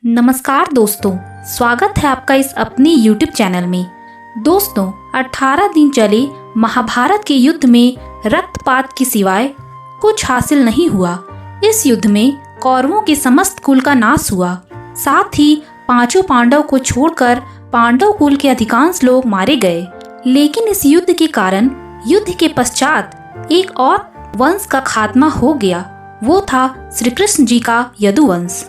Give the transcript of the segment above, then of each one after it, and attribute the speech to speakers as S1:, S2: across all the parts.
S1: नमस्कार दोस्तों, स्वागत है आपका इस अपने YouTube चैनल में। दोस्तों, 18 दिन चले महाभारत के युद्ध में रक्तपात के सिवाय कुछ हासिल नहीं हुआ। इस युद्ध में कौरवों के समस्त कुल का नाश हुआ। साथ ही पांचों पांडव को छोड़कर पांडव कुल के अधिकांश लोग मारे गए। लेकिन इस युद्ध के कारण युद्ध के पश्चात एक और वंश का खात्मा हो गया। वो था श्री कृष्ण जी का यदुवंश।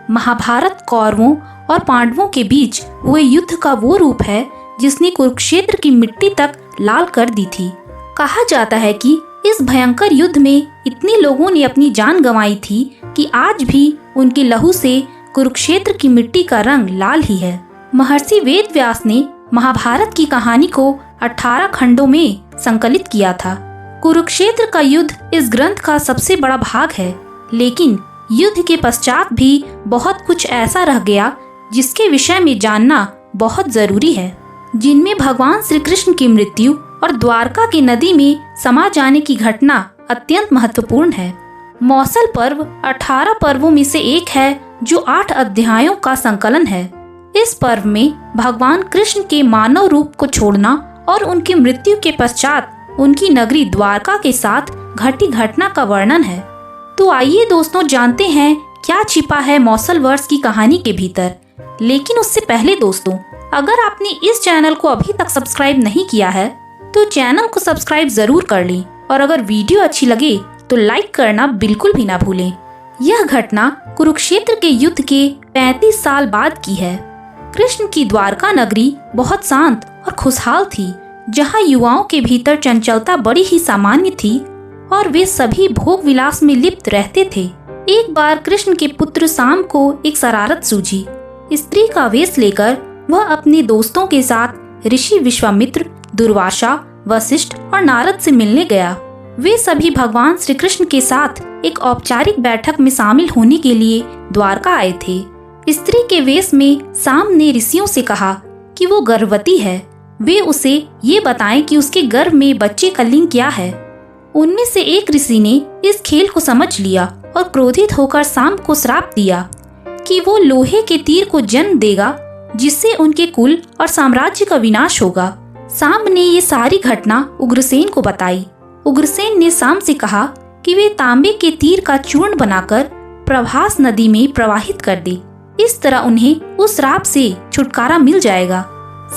S1: महाभारत कौरवों और पांडवों के बीच हुए युद्ध का वो रूप है जिसने कुरुक्षेत्र की मिट्टी तक लाल कर दी थी। कहा जाता है कि इस भयंकर युद्ध में इतने लोगों ने अपनी जान गंवाई थी कि आज भी उनके लहू से कुरुक्षेत्र की मिट्टी का रंग लाल ही है। महर्षि वेद व्यास ने महाभारत की कहानी को 18 खंडों में संकलित किया था। कुरुक्षेत्र का युद्ध इस ग्रंथ का सबसे बड़ा भाग है, लेकिन युद्ध के पश्चात भी बहुत कुछ ऐसा रह गया जिसके विषय में जानना बहुत जरूरी है, जिनमें भगवान श्री कृष्ण की मृत्यु और द्वारका की नदी में समा जाने की घटना अत्यंत महत्वपूर्ण है। मौसल पर्व 18 पर्वों में से एक है जो 8 अध्यायों का संकलन है। इस पर्व में भगवान कृष्ण के मानव रूप को छोड़ना और उनकी मृत्यु के पश्चात उनकी नगरी द्वारका के साथ घटी घटना का वर्णन है। तो आइए दोस्तों, जानते हैं क्या छिपा है मौसल वर्ष की कहानी के भीतर। लेकिन उससे पहले दोस्तों, अगर आपने इस चैनल को अभी तक सब्सक्राइब नहीं किया है तो चैनल को सब्सक्राइब जरूर कर लें, और अगर वीडियो अच्छी लगे तो लाइक करना बिल्कुल भी ना भूलें। यह घटना कुरुक्षेत्र के युद्ध के 35 साल बाद की है। कृष्ण की द्वारका नगरी बहुत शांत और खुशहाल थी, जहाँ युवाओं के भीतर चंचलता बड़ी ही सामान्य थी और वे सभी भोग विलास में लिप्त रहते थे। एक बार कृष्ण के पुत्र शाम को एक शरारत सूझी। स्त्री का वेश लेकर वह अपने दोस्तों के साथ ऋषि विश्वामित्र, दुर्वासा, वशिष्ठ और नारद से मिलने गया। वे सभी भगवान श्री कृष्ण के साथ एक औपचारिक बैठक में शामिल होने के लिए द्वारका आए थे। स्त्री के वेश में शाम ने ऋषियों से कहा कि वो गर्भवती है। वे उसे ये बताएं कि उसके गर्भ में बच्चे का लिंग क्या है। उनमें से एक ऋषि ने इस खेल को समझ लिया और क्रोधित होकर शाम को श्राप दिया कि वो लोहे के तीर को जन्म देगा, जिससे उनके कुल और साम्राज्य का विनाश होगा। शाम ने ये सारी घटना उग्रसेन को बताई। उग्रसेन ने शाम से कहा कि वे तांबे के तीर का चूर्ण बनाकर प्रभास नदी में प्रवाहित कर दे। इस तरह उन्हें उस श्राप से छुटकारा मिल जाएगा।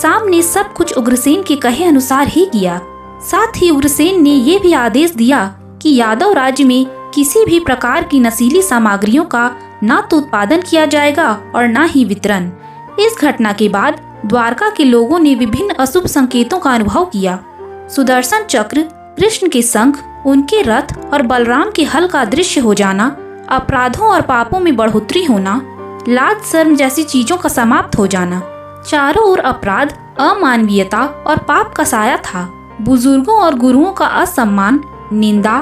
S1: शाम ने सब कुछ उग्रसेन के कहे अनुसार ही किया। साथ ही उग्रसेन ने ये भी आदेश दिया कि यादव राज्य में किसी भी प्रकार की नशीली सामग्रियों का न तो उत्पादन किया जाएगा और न ही वितरण। इस घटना के बाद द्वारका के लोगों ने विभिन्न अशुभ संकेतों का अनुभव किया। सुदर्शन चक्र, कृष्ण के शंख, उनके रथ और बलराम के हल का दृश्य हो जाना, अपराधों और पापों में बढ़ोतरी होना, लाज शर्म जैसी चीजों का समाप्त हो जाना। चारों ओर अपराध, अमानवीयता और पाप का साया था। बुजुर्गों और गुरुओं का असम्मान, निंदा,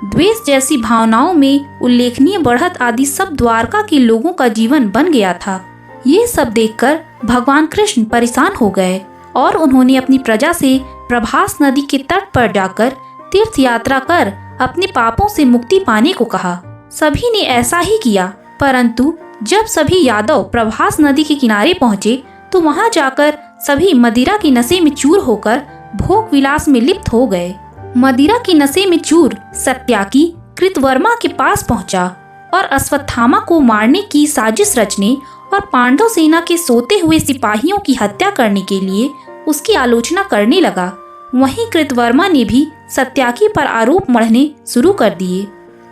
S1: द्वेष जैसी भावनाओं में उल्लेखनीय बढ़त आदि सब द्वारका के लोगों का जीवन बन गया था। ये सब देखकर भगवान कृष्ण परेशान हो गए और उन्होंने अपनी प्रजा से प्रभास नदी के तट पर जाकर तीर्थ यात्रा कर अपने पापों से मुक्ति पाने को कहा। सभी ने ऐसा ही किया, परंतु जब सभी यादव प्रभास नदी के किनारे पहुँचे तो वहाँ जाकर सभी मदिरा की नशे में चूर होकर भोग विलास में लिप्त हो गए। मदिरा की नशे में चूर सत्याकी कृतवर्मा के पास पहुंचा और अश्वत्थामा को मारने की साजिश रचने और पांडव सेना के सोते हुए सिपाहियों की हत्या करने के लिए उसकी आलोचना करने लगा। वहीं कृतवर्मा ने भी सत्याकी पर आरोप मढ़ने शुरू कर दिए।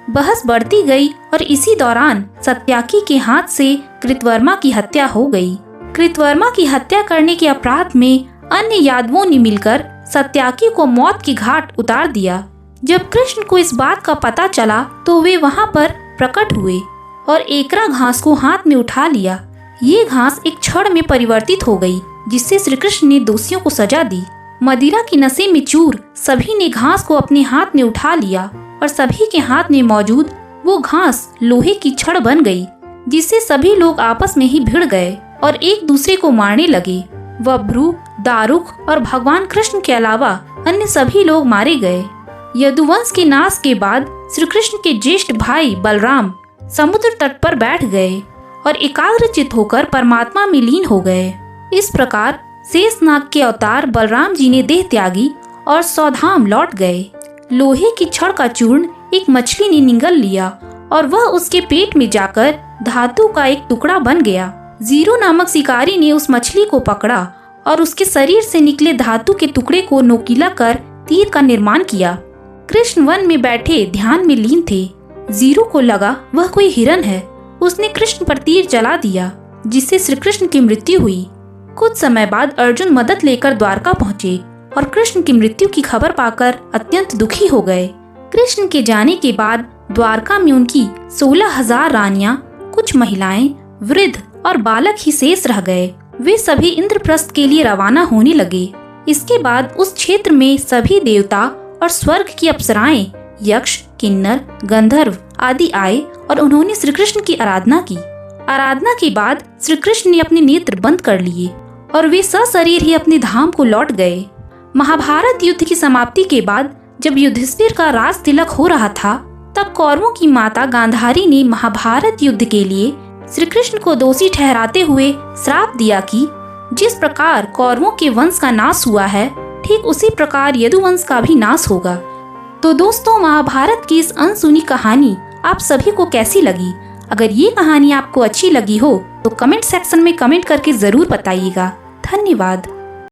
S1: बहस बढ़ती गई और इसी दौरान सत्याकी के हाथ से कृतवर्मा की हत्या हो गई। कृतवर्मा की हत्या करने के अपराध में अन्य यादवों ने मिलकर सत्याकी को मौत की घाट उतार दिया। जब कृष्ण को इस बात का पता चला तो वे वहां पर प्रकट हुए और एकरा घास को हाथ में उठा लिया। ये घास एक छड़ में परिवर्तित हो गई, जिससे श्री कृष्ण ने दोषियों को सजा दी। मदिरा की नशे में चूर सभी ने घास को अपने हाथ में उठा लिया और सभी के हाथ में मौजूद वो घास लोहे की छड़ बन गई, जिससे सभी लोग आपस में ही भिड़ गए और एक दूसरे को मारने लगे। वभ्रु, दारुक और भगवान कृष्ण के अलावा अन्य सभी लोग मारे गए। यदुवंश के नाश के बाद श्री कृष्ण के ज्येष्ठ भाई बलराम समुद्र तट पर बैठ गए और एकाग्रचित्त होकर परमात्मा में लीन हो गए। इस प्रकार शेषनाग के अवतार बलराम जी ने देह त्यागी और स्वधाम लौट गए। लोहे की छड़ का चूर्ण एक मछली ने निगल लिया और वह उसके पेट में जाकर धातु का एक टुकड़ा बन गया। जीरो नामक शिकारी ने उस मछली को पकड़ा और उसके शरीर से निकले धातु के टुकड़े को नोकीला कर तीर का निर्माण किया। कृष्ण वन में बैठे ध्यान में लीन थे। जीरो को लगा वह कोई हिरन है। उसने कृष्ण पर तीर चला दिया, जिससे श्री कृष्ण की मृत्यु हुई। कुछ समय बाद अर्जुन मदद लेकर द्वारका पहुँचे और कृष्ण की मृत्यु की खबर पाकर अत्यंत दुखी हो गए। कृष्ण के जाने के बाद द्वारका में उनकी 16,000 रानियां, कुछ महिलाएं, वृद्ध और बालक ही शेष रह गए। वे सभी इंद्रप्रस्थ के लिए रवाना होने लगे। इसके बाद उस क्षेत्र में सभी देवता और स्वर्ग की अप्सराएं, यक्ष, किन्नर, गंधर्व आदि आए और उन्होंने श्री कृष्ण की आराधना की। आराधना के बाद श्री कृष्ण ने अपने नेत्र बंद कर लिए और वे सशरीर ही अपने धाम को लौट गए। महाभारत युद्ध की समाप्ति के बाद जब युधिष्ठिर का राज तिलक हो रहा था, तब कौरवों की माता गांधारी ने महाभारत युद्ध के लिए श्री कृष्ण को दोषी ठहराते हुए श्राप दिया कि जिस प्रकार कौरवों के वंश का नाश हुआ है, ठीक उसी प्रकार यदुवंश का भी नाश होगा। तो दोस्तों, महाभारत की इस अनसुनी कहानी आप सभी को कैसी लगी? अगर ये कहानी आपको अच्छी लगी हो तो कमेंट सेक्शन में कमेंट करके जरूर बताइएगा। धन्यवाद।